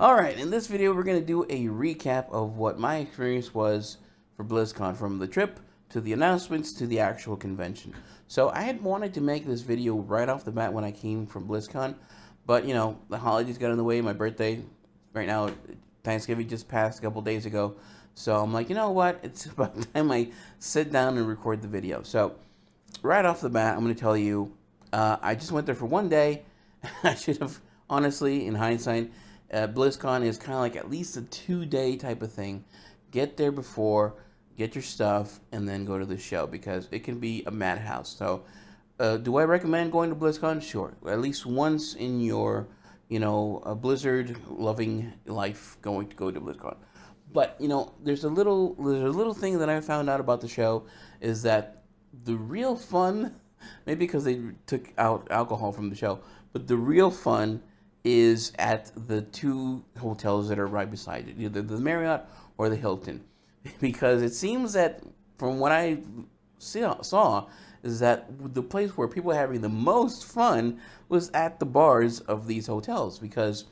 Alright, in this video we're going to do a recap of what my experience was for BlizzCon, from the trip to the announcements to the actual convention. So I had wanted to make this video right off the bat when I came from BlizzCon, but you know, the holidays got in the way, my birthday, right now, Thanksgiving just passed a couple days ago, so I'm like, you know what, it's about time I sit down and record the video. So, right off the bat, I'm going to tell you, I just went there for one day. I should have, honestly, in hindsight, BlizzCon is kind of like at least a 2-day type of thing. Get there before, get your stuff, and then go to the show, because it can be a madhouse. So, do I recommend going to BlizzCon? Sure. At least once in your, Blizzard-loving life, going to go to BlizzCon. But, there's a little thing that I found out about the show, is that the real fun, maybe because they took out alcohol from the show, but the real fun is at the two hotels that are right beside it, either the Marriott or the Hilton. Because it seems that, from what I saw, is that the place where people are having the most fun was at the bars of these hotels. Because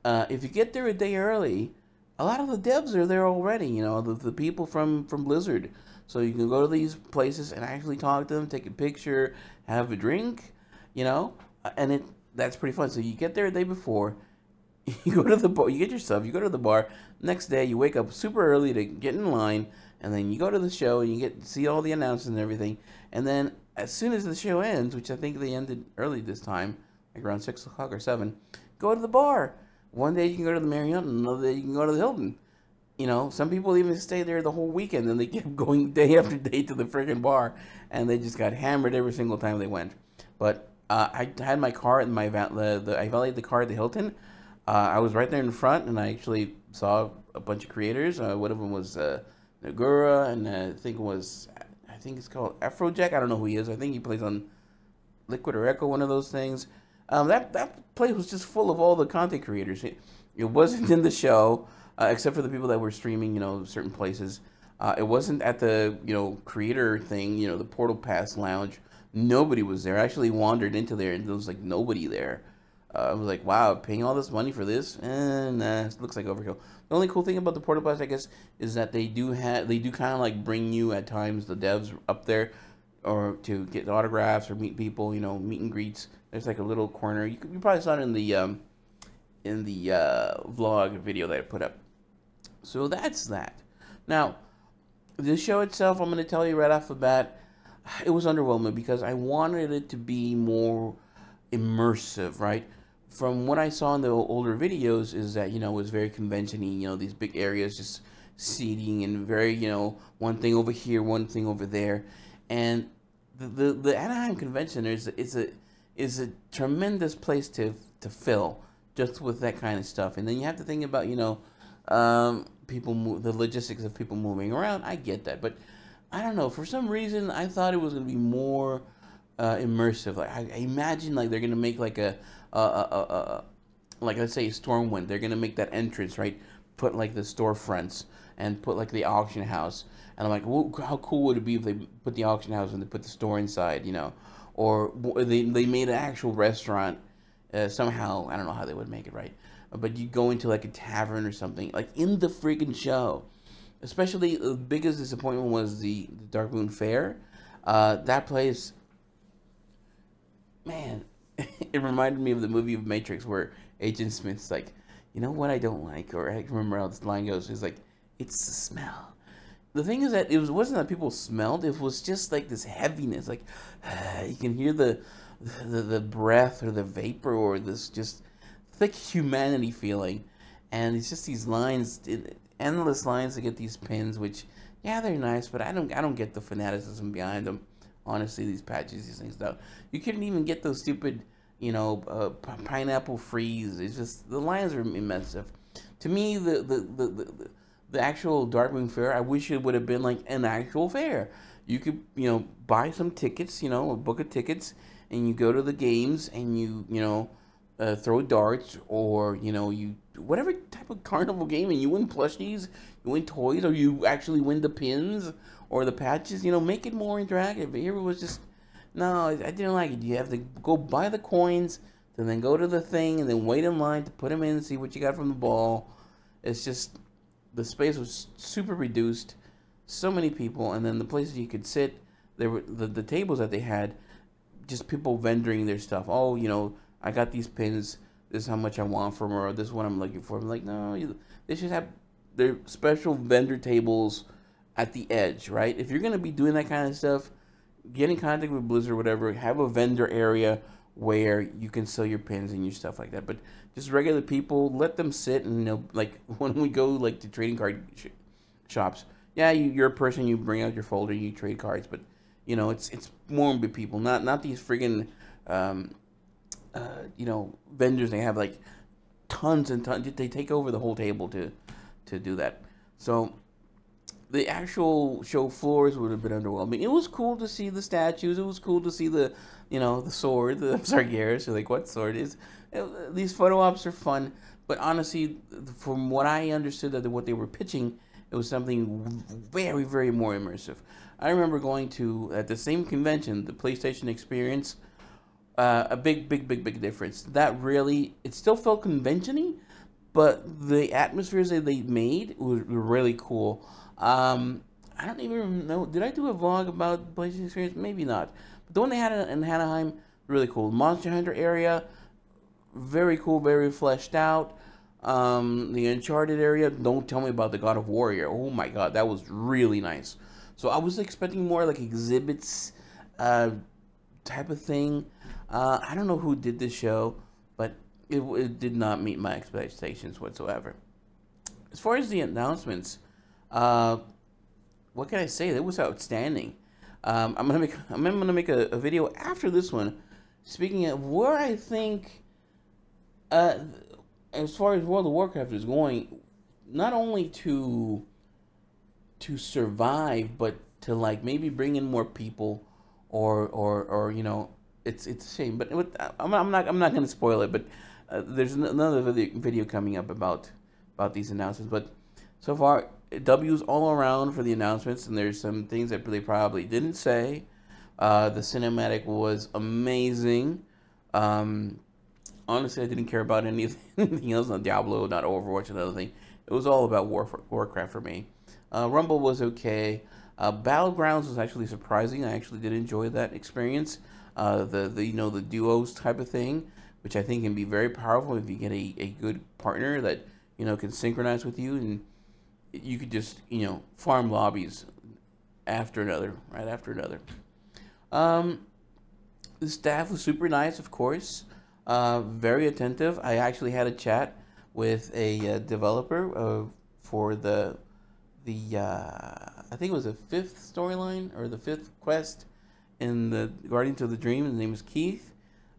if you get there a day early, a lot of the devs are there already, the people from Blizzard. So you can go to these places and actually talk to them, take a picture, have a drink, and that's pretty fun. So you get there a day before, you go to the bar, you get your stuff, you go to the bar. Next day, you wake up super early to get in line, and then you go to the show and you get to see all the announcements and everything. And then as soon as the show ends, which I think they ended early this time, like around 6 o'clock or 7, go to the bar. One day you can go to the Marriott, and another day you can go to the Hilton. Some people even stay there the whole weekend, and they kept going day after day to the friggin' bar, and they just got hammered every single time they went. But I had my car in my I valeted the car at the Hilton. I was right there in front, and I actually saw a bunch of creators. One of them was Nagura, and I think it's called Afrojack. I don't know who he is. I think he plays on Liquid or Echo, one of those things. That place was just full of all the content creators. It wasn't in the show, except for the people that were streaming, certain places. It wasn't at the, creator thing, the Portal Pass Lounge. Nobody was there. I actually wandered into there, and there was, like, nobody there. I was like, wow, paying all this money for this? Nah, it looks like overkill. The only cool thing about the Portal Pass, I guess, is that they do kind of, like, bring you, at times, the devs up there, or to get autographs or meet people, meet and greets. There's, like, a little corner. You probably saw it in the vlog video that I put up. So that's that. Now, the show itself, I'm going to tell you right off the bat, it was underwhelming because I wanted it to be more immersive, right? From what I saw in the older videos is that, it was very convention-y, these big areas, just seating, and very, one thing over here, one thing over there. And the Anaheim Convention is a tremendous place to fill, just with that kind of stuff. And then you have to think about, the logistics of people moving around. I get that, but I don't know. For some reason, I thought it was going to be more immersive. Like, I imagine, like, they're going to make like like, let's say Stormwind. They're going to make that entrance, right? Put like the storefronts and put like the auction house. And I'm like, well, how cool would it be if they put the auction house and they put the store inside, Or they made an actual restaurant somehow. I don't know how they would make it, right? But you go into like a tavern or something, like in the freaking show. Especially, the biggest disappointment was the Darkmoon Fair. That place, man, it reminded me of the movie of Matrix, where Agent Smith's like, you know what I don't like, or I remember how this line goes. He's like, it's the smell. The thing is that it wasn't that people smelled; it was just like this heaviness. Like you can hear the breath or the vapor or this just thick humanity feeling, and it's just these lines, endless lines to get these pins. Which, yeah, they're nice, but I don't get the fanaticism behind them. Honestly, these patches, these things, though, you couldn't even get those stupid, pineapple freeze. It's just the lines are immense. To me, the actual Darkmoon Fair, I wish it would have been like an actual fair. You could, buy some tickets, a book of tickets, and you go to the games, and you throw darts, or you whatever type of carnival game, and you win plushies, you win toys, or you actually win the pins or the patches. Make it more interactive. Here it was just, no, I didn't like it. You have to go buy the coins to then go to the thing and then wait in line to put them in and see what you got from the ball. It's just, the space was super reduced, so many people, and then the places you could sit, there were the tables that they had, just people vendoring their stuff. Oh, I got these pins. This is how much I want from her, or this is what I'm looking for. I'm like, no, they should have their special vendor tables at the edge, right? If you're gonna be doing that kind of stuff, get in contact with Blizzard or whatever. Have a vendor area where you can sell your pins and your stuff like that. But just regular people, let them sit and like when we go like to trading card shops. Yeah, you're a person. You bring out your folder, you trade cards, but it's more people, not these friggin' vendors. They have like tons and tons. They take over the whole table to do that. So the actual show floors would have been underwhelming. It was cool to see the statues. It was cool to see the sword, the Sargeras. You're like, what sword is? These photo ops are fun, but honestly, from what I understood that what they were pitching, it was something very, very more immersive. I remember going to, at the same convention, the PlayStation Experience. A big difference. That really, it still felt convention-y, but the atmospheres that they made were really cool. I don't even know, did I do a vlog about PlayStation Experience? Maybe not. But the one they had in Anaheim, really cool. Monster Hunter area, very cool, very fleshed out. The Uncharted area, don't tell me about the God of War area. Oh my god, that was really nice. So I was expecting more like exhibits type of thing. I don't know who did this show, but it did not meet my expectations whatsoever. As far as the announcements, what can I say? It was outstanding. I'm gonna make a video after this one, speaking of where I think, as far as World of Warcraft is going, not only to survive, but to like maybe bring in more people, or it's a shame. But I'm not gonna spoil it. But there's another video coming up about these announcements. But so far, W's all around for the announcements, and there's some things that they probably didn't say. The cinematic was amazing. Honestly, I didn't care about anything else, not Diablo, not Overwatch, another thing. It was all about Warcraft for me. Rumble was okay. Battlegrounds was actually surprising. I actually did enjoy that experience. The duos type of thing, which I think can be very powerful if you get a good partner that can synchronize with you, and you could just farm lobbies after another, right after another. The staff was super nice, of course. Very attentive. I actually had a chat with a developer for the I think it was the 5th storyline or the 5th quest in the Guardians of the Dream. His name is Keith.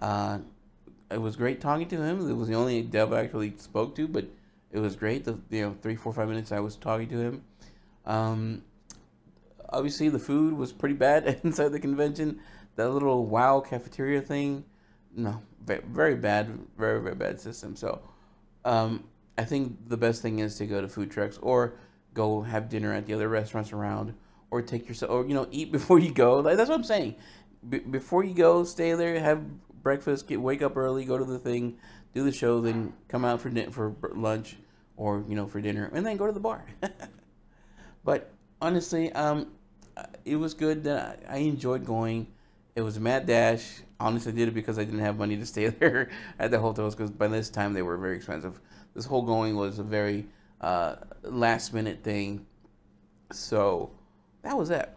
It was great talking to him. It was the only dev I actually spoke to, but it was great. The 3, 4, 5 minutes I was talking to him. Obviously the food was pretty bad inside the convention. That little WoW cafeteria thing, no, very bad, very, very bad system. So I think the best thing is to go to food trucks or go have dinner at the other restaurants around, or take yourself, or eat before you go. Like, that's what I'm saying. Before you go, stay there, have breakfast, wake up early, go to the thing, do the show, then come out for lunch, or for dinner, and then go to the bar. But honestly, it was good. That I enjoyed going. It was a mad dash. Honestly, I did it because I didn't have money to stay there at the hotels, because by this time they were very expensive. This whole going was a very last minute thing. So that was that.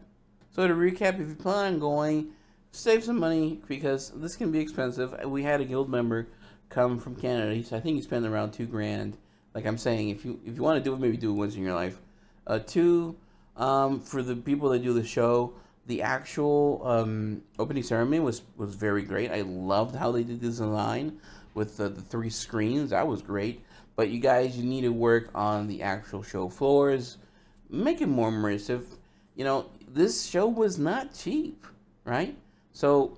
So to recap, if you plan on going, save some money, because this can be expensive. We had a guild member come from Canada. I think he spent around $2,000. Like I'm saying, if you want to do it, maybe do it once in your life. Two, for the people that do the show, the actual opening ceremony was very great. I loved how they did the design with the 3 screens. That was great. But you guys, you need to work on the actual show floors. Make it more immersive. This show was not cheap, right? So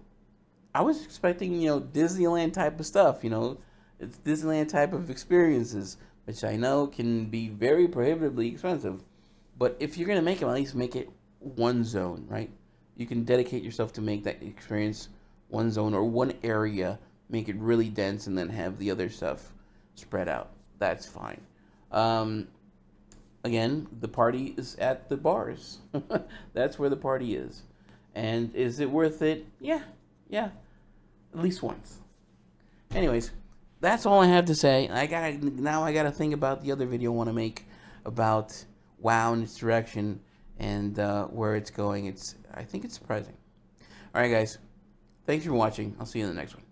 I was expecting, Disneyland type of stuff. It's Disneyland type of experiences, which I know can be very prohibitively expensive. But if you're going to make them, at least make it one zone, right? You can dedicate yourself to make that experience one zone or one area make it really dense, and then have the other stuff spread out. That's fine. Again, the party is at the bars. That's where the party is. And is it worth it? Yeah, at least once. Anyways, that's all I have to say. I gotta think about the other video I want to make about WoW and its direction and where it's going. I think it's surprising. All right, guys. Thanks for watching. I'll see you in the next one.